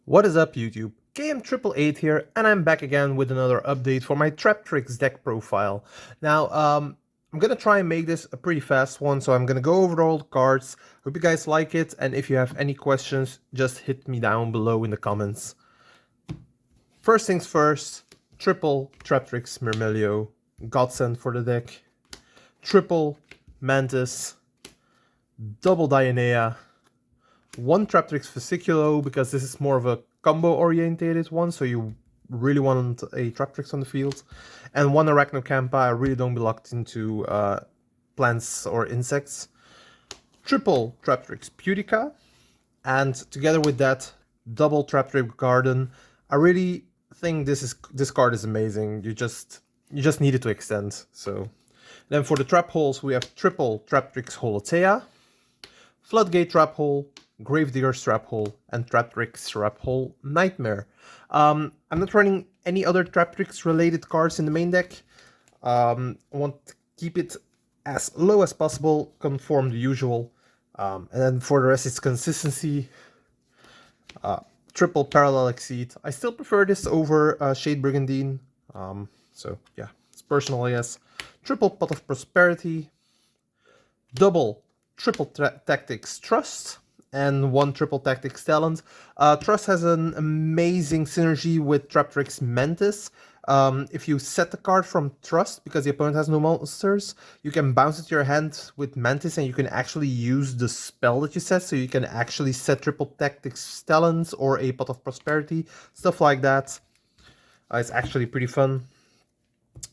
What is up, YouTube? KM888 here, and I'm back again with another update for my Traptrix Deckprofile. Now, I'm gonna try and make this a pretty fast one, so I'm gonna go over all the cards. Hope you guys like it, and if you have any questions, just hit me down below in the comments. First things first, triple Traptrix Myrmelio, godsend for the deck. Triple Mantis, double Dionea, one Traptrix Fasciculo, because this is more of a combo orientated one, so you really want a Traptrix on the field, and one Arachnocampa. I really don't be locked into plants or insects. Triple Traptrix Pudica, and together with that, double Traptrix Garden. I really think this card is amazing. You just need it to extend. So then for the trap holes, we have triple Traptrix Holotea, Floodgate Trap Hole, Gravedigger's Trap Hole, and Traptrix Trap Hole Nightmare. I'm not running any other Traptrix related cards in the main deck. I want to keep it as low as possible, conform the usual. And then for the rest, it's consistency. Triple Parallel Exceed. I still prefer this over Shade Brigandine. So yeah, it's personal, I guess. Triple Pot of Prosperity. Double Triple Tactics Trust. And one triple Tactics Talent. Trust has an amazing synergy with Traptrix Mantis. If you set the card from Trust, because the opponent has no monsters, you can bounce it to your hand with Mantis, and you can actually use the spell that you set, so you can actually set triple Tactics Talents or a Pot of Prosperity, stuff like that. It's actually pretty fun.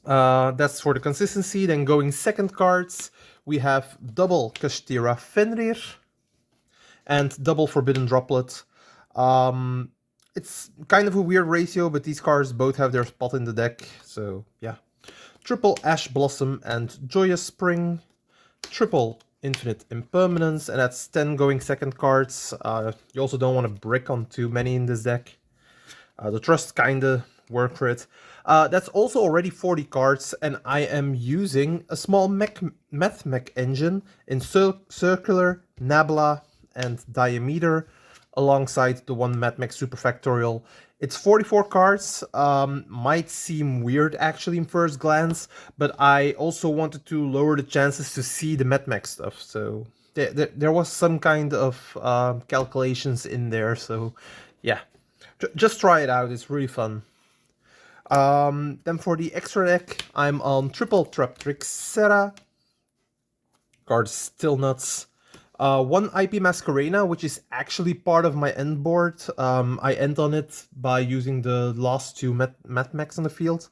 That's for the consistency. Then going second cards, we have double Kashtira Fenrir and double Forbidden Droplet. It's kind of a weird ratio, but these cards both have their spot in the deck, so yeah. Triple Ash Blossom and Joyous Spring. Triple Infinite Impermanence, and that's 10 going second cards. You also don't want to brick on too many in this deck. The Trust kinda work for it. That's also already 40 cards, and I am using a small Mathmech engine in Circular, Nabla, and Diameter, alongside the one Mathmech Superfactorial. It's 44 cards, might seem weird actually in first glance, but I also wanted to lower the chances to see the Mathmech stuff, so there was some kind of calculations in there, so yeah. Just try it out, it's really fun. Then for the extra deck, I'm on triple Traptrix Serra. Card still nuts. One IP Masquerena, which is actually part of my end board. I end on it by using the last two Mathmechs on the field.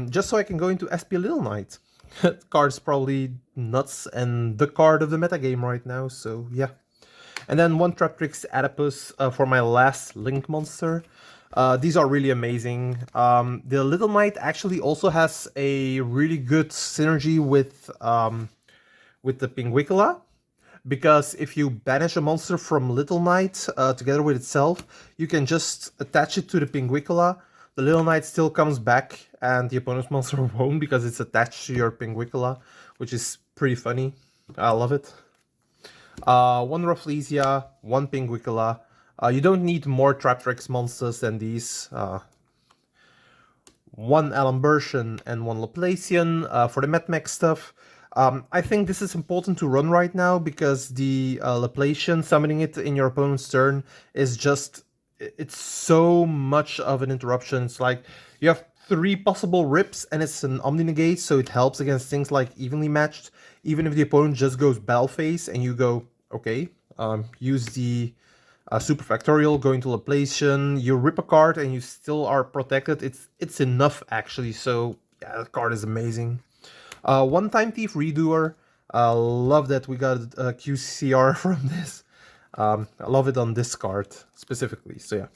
Just so I can go into SP Little Knight. Card's probably nuts and the card of the metagame right now, so yeah. And then one Traptrix Adipus for my last Link monster. These are really amazing. The Little Knight actually also has a really good synergy with the Pinguicula, because if you banish a monster from Little Knight together with itself, you can just attach it to the Pinguicula. The Little Knight still comes back, and the opponent's monster won't, because it's attached to your Pinguicula, which is pretty funny. I love it. One Rafflesia, one Pinguicula. You don't need more Traptrix monsters than these. One Alambertian and one Laplacian for the Mathmech stuff. I think this is important to run right now, because the Laplacian, summoning it in your opponent's turn, is just... it's so much of an interruption. It's like you have 3 possible rips, and it's an Omni-Negate, so it helps against things like Evenly Matched. Even if the opponent just goes Battle Phase, and you go, okay, use the Superfactorial, go into Laplacian, you rip a card, and you still are protected. It's enough, actually, so yeah, that card is amazing. One Time Thief Redoer. Love that we got a QCR from this. I love it on this card specifically, so yeah.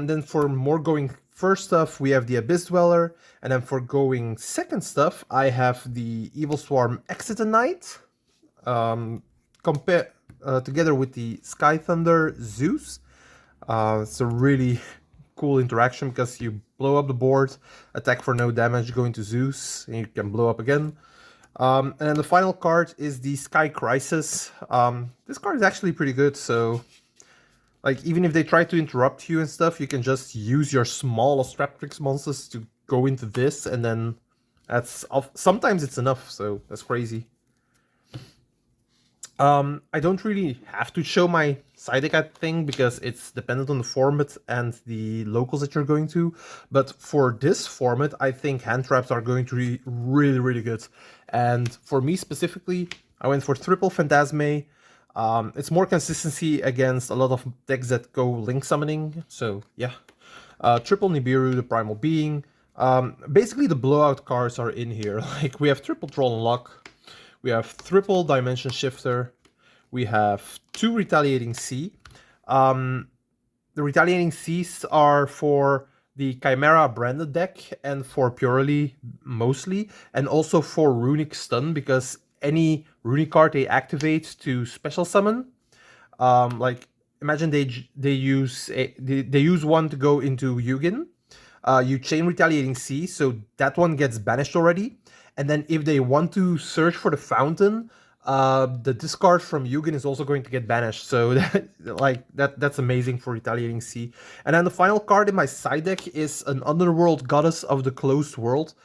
Then for more going first stuff, we have the Abyss Dweller, and then for going second stuff, I have the Evil Swarm Excitonite, together with the Sky Thunder Zeus. It's a really cool interaction, because you blow up the board, attack for no damage, go into Zeus, and you can blow up again. And then the final card is the Sky Crisis. This card is actually pretty good, so Like, even if they try to interrupt you and stuff, you can just use your smallest Traptrix monsters to go into this, and then sometimes it's enough, so that's crazy. I don't really have to show my side deck thing because it's dependent on the format and the locals that you're going to. But for this format, I think hand traps are going to be really, really good. And for me specifically, I went for triple Phantasme. It's more consistency against a lot of decks that go link summoning. So yeah, triple Nibiru, the Primal Being. Basically, the blowout cards are in here. Like, we have triple Troll and Lock. We have triple Dimension Shifter. We have 2 Retaliating Sea. The Retaliating Seas are for the Chimera branded deck and for Purely mostly, and also for Runic Stun, because any Runic card they activate to special summon, like imagine they use one to go into Yugen. You chain Retaliating Sea, so that one gets banished already. And then if they want to search for the fountain, the discard from Yugen is also going to get banished. So that's amazing for Retaliating Sea. And then the final card in my side deck is an Underworld Goddess of the Closed World.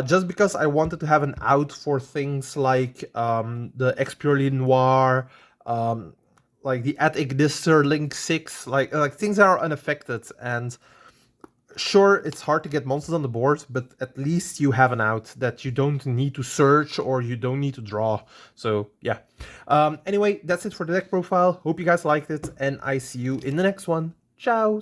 Just because I wanted to have an out for things like the Ex Purely Noir, like the At Ignister Link 6, like things that are unaffected. And sure, it's hard to get monsters on the board, but at least you have an out that you don't need to search or you don't need to draw. So yeah. Anyway, that's it for the deck profile. Hope you guys liked it, and I see you in the next one. Ciao!